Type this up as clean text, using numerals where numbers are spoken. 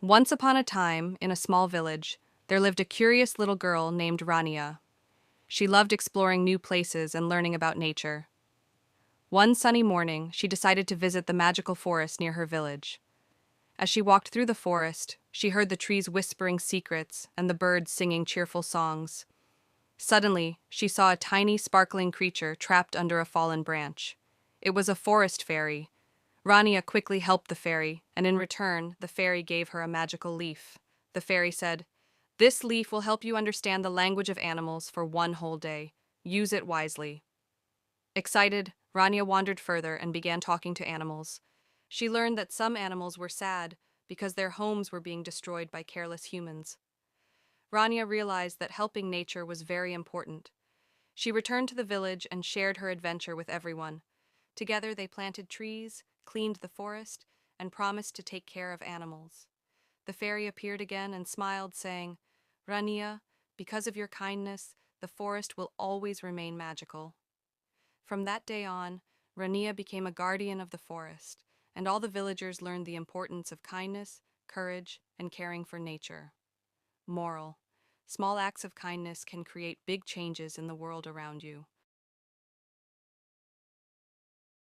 Once upon a time, in a small village, there lived a curious little girl named Rania. She loved exploring new places and learning about nature. One sunny morning, she decided to visit the magical forest near her village. As she walked through the forest, she heard the trees whispering secrets and the birds singing cheerful songs. Suddenly, she saw a tiny, sparkling creature trapped under a fallen branch. It was a forest fairy. Rania quickly helped the fairy, and in return, the fairy gave her a magical leaf. The fairy said, "This leaf will help you understand the language of animals for one whole day. Use it wisely." Excited, Rania wandered further and began talking to animals. She learned that some animals were sad because their homes were being destroyed by careless humans. Rania realized that helping nature was very important. She returned to the village and shared her adventure with everyone. Together they planted trees, cleaned the forest, and promised to take care of animals. The fairy appeared again and smiled, saying, "Rania, because of your kindness, the forest will always remain magical." From that day on, Rania became a guardian of the forest, and all the villagers learned the importance of kindness, courage, and caring for nature. Moral: small acts of kindness can create big changes in the world around you.